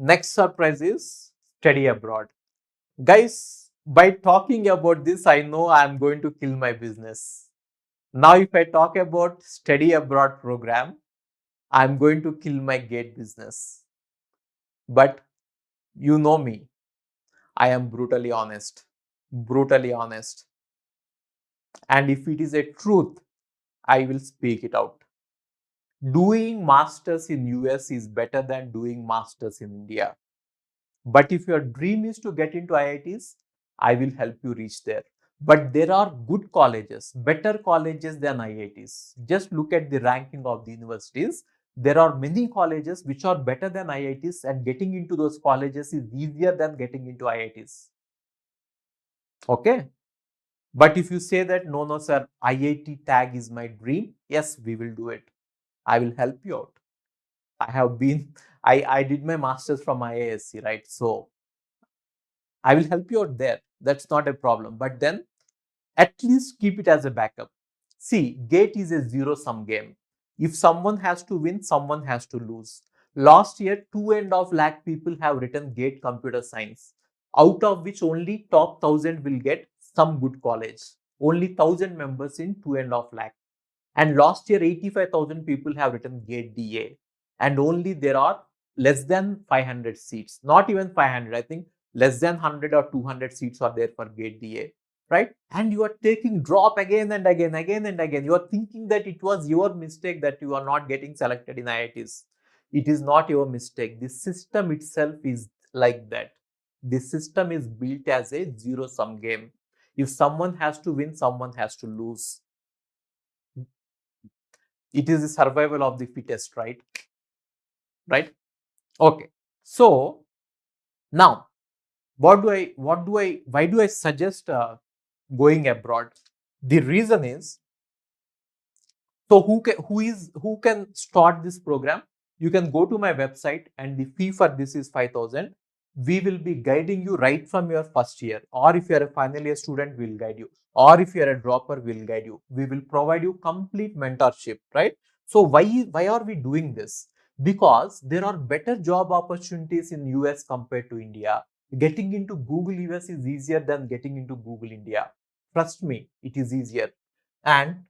Next surprise is study abroad. Guys, by talking about this, I know I am going to kill my business. Now, if I talk about study abroad program, I'm going to kill my gate business. But you know me, I am brutally honest. Brutally honest. And if it is a truth, I will speak it out. Doing masters in US is better than doing masters in India. But if your dream is to get into IITs, I will help you reach there. But there are good colleges, better colleges than IITs. Just look at the ranking of the universities. There are many colleges which are better than IITs, and getting into those colleges is easier than getting into IITs. Okay? But if you say that, no, no, sir, IIT tag is my dream, yes, we will do it. I will help you out. I did my master's from IISc, right? So I will help you out there. That's not a problem. But then at least keep it as a backup. See, GATE is a zero-sum game. If someone has to win, someone has to lose. Last year, 2.5 lakh people have written GATE computer science, out of which only top 1,000 will get some good college. Only 1,000 members in 2.5 lakh. And last year, 85,000 people have written GATE DA. And only there are less than 500 seats. Not even 500. I think less than 100 or 200 seats are there for GATE DA. Right? And you are taking drop again and again, again and again. You are thinking that it was your mistake that you are not getting selected in IITs. It is not your mistake. The system itself is like that. The system is built as a zero-sum game. If someone has to win, someone has to lose. It is the survival of the fittest, right? Right? Okay. So now, why do I suggest going abroad? The reason is, so who can start this program? You can go to my website, and the fee for this is 5,000. We will be guiding you right from your first year, or if you are a final year student, we'll guide you, or if you are a dropper, we'll guide you. We will provide you complete mentorship, right? So why are we doing this? Because there are better job opportunities in US compared to India. Getting into Google US is easier than getting into Google India. Trust me, it is easier. And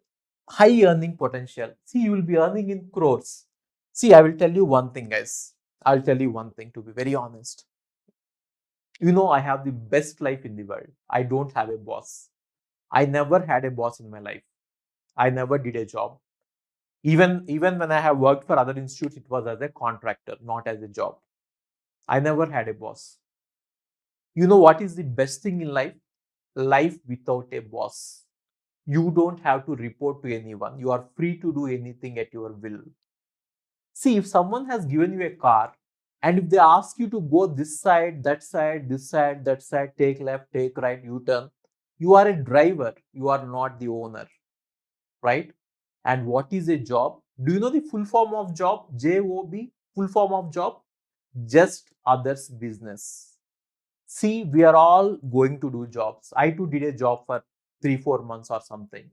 high earning potential. See, you will be earning in crores. See, I will tell you one thing, guys. I'll tell you one thing, to be very honest. You know, I have the best life in the world. I don't have a boss. I never had a boss in my life. I never did a job. Even when I have worked for other institutes, it was as a contractor, not as a job. I never had a boss. You know what is the best thing in life? Life without a boss. You don't have to report to anyone. You are free to do anything at your will. See, if someone has given you a car, and if they ask you to go this side, that side, this side, that side, take left, take right, U-turn, you are a driver. You are not the owner, right? And what is a job? Do you know the full form of job? JOB, full form of job? Just others' business. See, we are all going to do jobs. I too did a job for 3-4 months or something.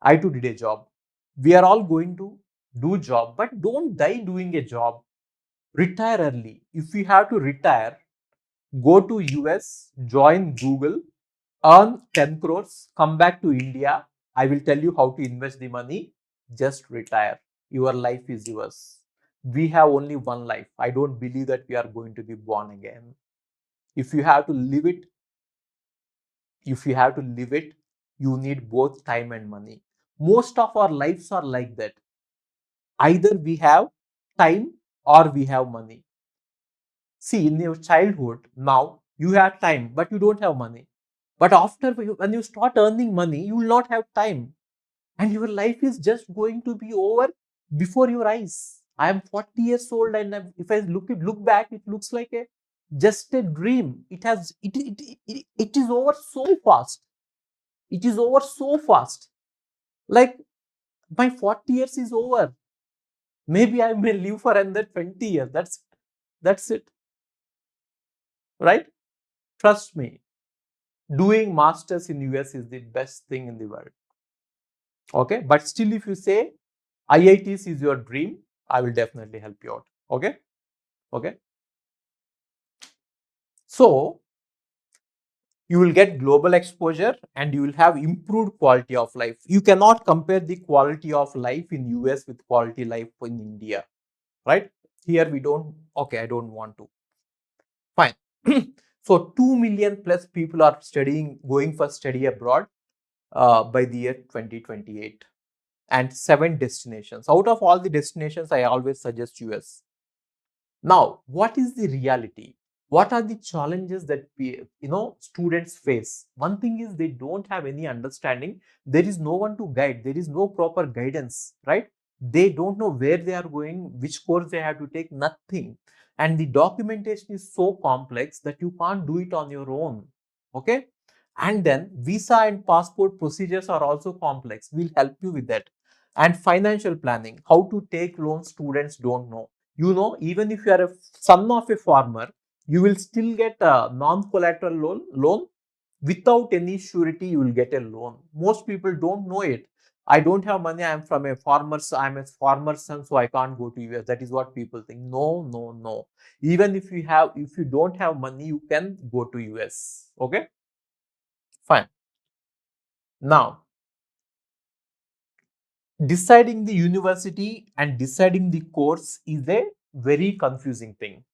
I too did a job. We are all going to do job, but don't die doing a job. Retire early. If you have to retire, go to US, join Google, earn 10 crores, come back to India. I will tell you how to invest the money. Just retire. Your life is yours. We have only one life. I don't believe that we are going to be born again. If you have to live it, you need both time and money. Most of our lives are like that. Either we have time or we have money. See, in your childhood, now you have time, but you don't have money. But after, when you start earning money, you will not have time. And your life is just going to be over before your eyes. I am 40 years old, and if I look back, it looks like just a dream. It is over so fast. It is over so fast. Like, my 40 years is over. Maybe I may live for another 20 years. That's it. Right? Trust me. Doing masters in US is the best thing in the world. Okay, but still, if you say IITs is your dream, I will definitely help you out. Okay. So you will get global exposure and you will have improved quality of life. You cannot compare the quality of life in US with quality life in India, right? Here we don't, okay, I don't want to. Fine. So 2 million plus people are going for study abroad by the year 2028, and 7 destinations. Out of all the destinations, I always suggest US. Now, what is the reality? What are the challenges that students face? One thing is they don't have any understanding. There is no one to guide. There is no proper guidance, right? They don't know where they are going, which course they have to take, nothing. And the documentation is so complex that you can't do it on your own. Okay? And then visa and passport procedures are also complex. We'll help you with that. And financial planning, how to take loans, students don't know. Even if you are a son of a farmer, you will still get a non-collateral loan. Without any surety, you will get a loan. Most people don't know it. I don't have money. I'm a farmer's son, so I can't go to US. That is what people think. No, no, no. Even if you don't have money, you can go to US. Okay, fine. Now, deciding the university and deciding the course is a very confusing thing.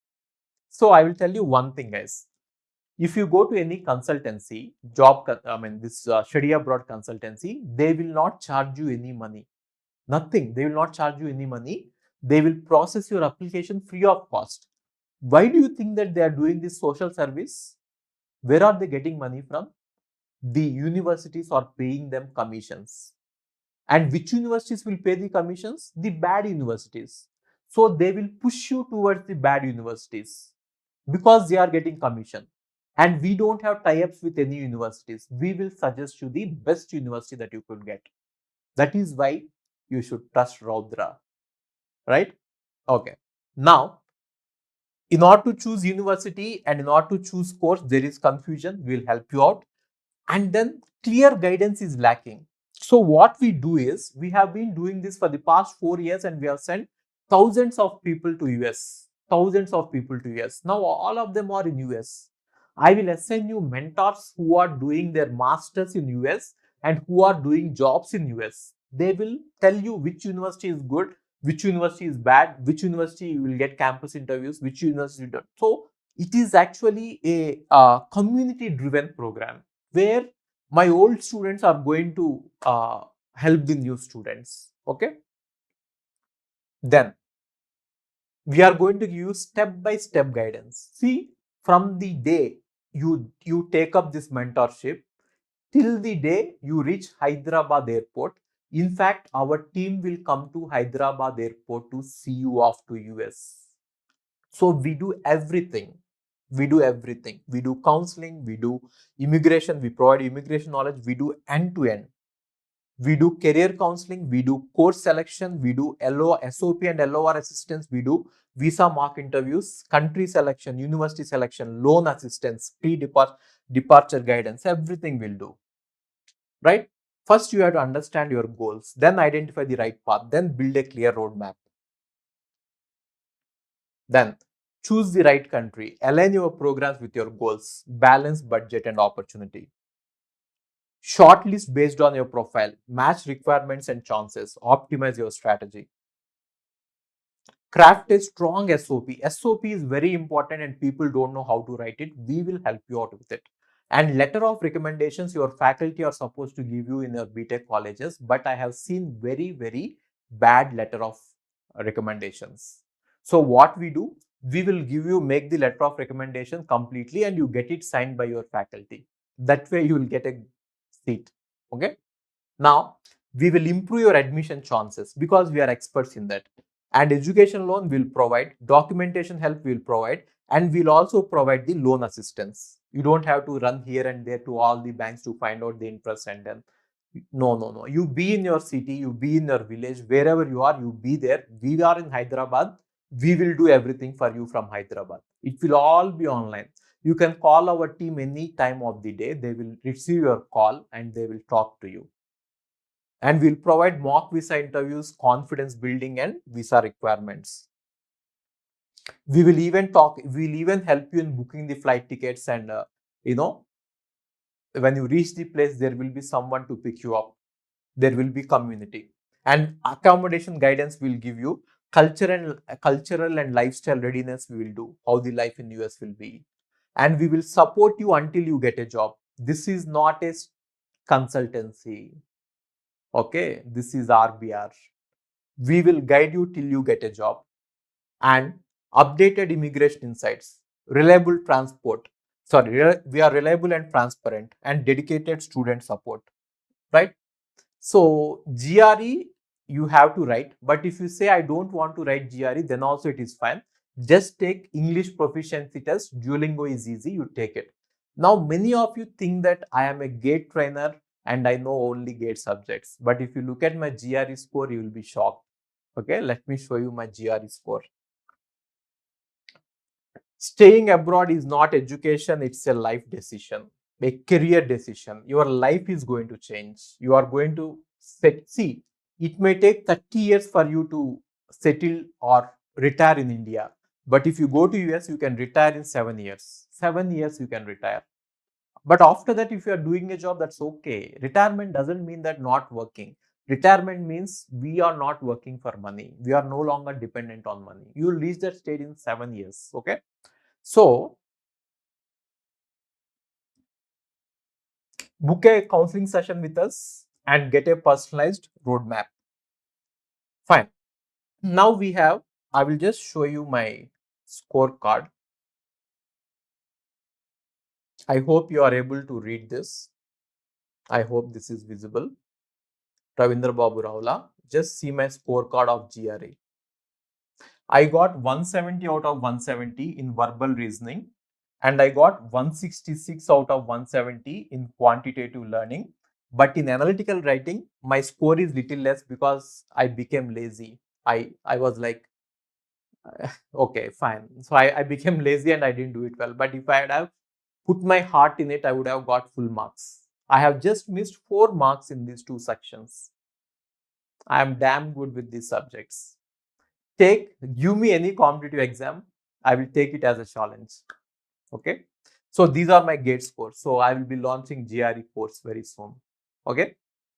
So I will tell you one thing, guys. If you go to any consultancy, this study abroad consultancy, they will not charge you any money. Nothing. They will not charge you any money. They will process your application free of cost. Why do you think that they are doing this social service? Where are they getting money from? The universities are paying them commissions. And which universities will pay the commissions? The bad universities. So they will push you towards the bad universities because they are getting commission. And we don't have tie-ups with any universities. We will suggest you the best university that you could get. That is why you should trust Raudra, right? Okay. Now, in order to choose university and in order to choose course, there is confusion. We'll help you out. And then clear guidance is lacking. So what we do is, we have been doing this for the past 4 years and we have sent thousands of people to US. Thousands of people to US. Now all of them are in US. I will assign you mentors who are doing their masters in US and who are doing jobs in US. They will tell you which university is good, which university is bad, which university you will get campus interviews, which university you don't. So it is actually a community driven program where my old students are going to help the new students. Okay. Then we are going to give you step-by-step guidance. See, from the day you take up this mentorship till the day you reach Hyderabad airport. In fact, our team will come to Hyderabad airport to see you off to US. So we do everything. We do everything. We do counseling, we do immigration, we provide immigration knowledge, we do end to end. We do career counseling, we do course selection, we do SOP and LOR assistance, we do visa mock interviews, country selection, university selection, loan assistance, pre-departure guidance, everything we'll do, right? First, you have to understand your goals, then identify the right path, then build a clear roadmap. Then choose the right country, align your programs with your goals, balance budget and opportunity. Shortlist based on your profile, match requirements and chances, optimize your strategy. Craft a strong SOP. SOP is very important and people don't know how to write it. We will help you out with it. And letter of recommendations, your faculty are supposed to give you in your BTech colleges, but I have seen very, very bad letter of recommendations. So what we do, we will make the letter of recommendation completely and you get it signed by your faculty. That way you will get a seat. Okay. Now, we will improve your admission chances because we are experts in that. And education loan will provide, documentation help will provide, and we'll also provide the loan assistance. You don't have to run here and there to all the banks to find out the interest and then. No, no, no. You be in your city, you be in your village, wherever you are, you be there. We are in Hyderabad. We will do everything for you from Hyderabad. It will all be online. You can call our team any time of the day. They will receive your call and they will talk to you. And we'll provide mock visa interviews, confidence building and visa requirements. We will even talk, we'll even help you in booking the flight tickets, and you know, when you reach the place, there will be someone to pick you up. There will be community, and accommodation guidance will give you cultural and lifestyle readiness. We will do how the life in US will be, and we will support you until you get a job. This is not a consultancy. Okay, this is RBR. We will guide you till you get a job, and updated immigration insights, reliable transport. Sorry, we are reliable and transparent, and dedicated student support, right? So GRE you have to write, but if you say I don't want to write GRE, then also it is fine. Just take English proficiency test. Duolingo is easy, you take it. Now many of you think that I am a GATE trainer and I know only GATE subjects, but if you look at my GRE score, you will be shocked. Okay, let me show you my GRE score. Staying abroad is not education, it's a life decision, a career decision. Your life is going to change. You are going to see, it may take 30 years for you to settle or retire in India. But if you go to US, you can retire in 7 years. 7 years you can retire. But after that, if you are doing a job, that's okay. Retirement doesn't mean that not working. Retirement means we are not working for money. We are no longer dependent on money. You will reach that stage in 7 years. Okay. So, book a counseling session with us and get a personalized roadmap. Fine. Now we have, I will just show you my scorecard. I hope you are able to read this. I hope this is visible. Ravindrababu Ravula. Just see my scorecard of GRE. I got 170 out of 170 in verbal reasoning, and I got 166 out of 170 in quantitative learning. But in analytical writing, my score is little less because I became lazy. I was like, okay, fine. So I became lazy and I didn't do it well. But if I had have put my heart in it, I would have got full marks. I have just missed 4 marks in these 2 sections. I am damn good with these subjects. Give me any competitive exam, I will take it as a challenge. Okay. So these are my GATE scores. So I will be launching GRE course very soon. Okay.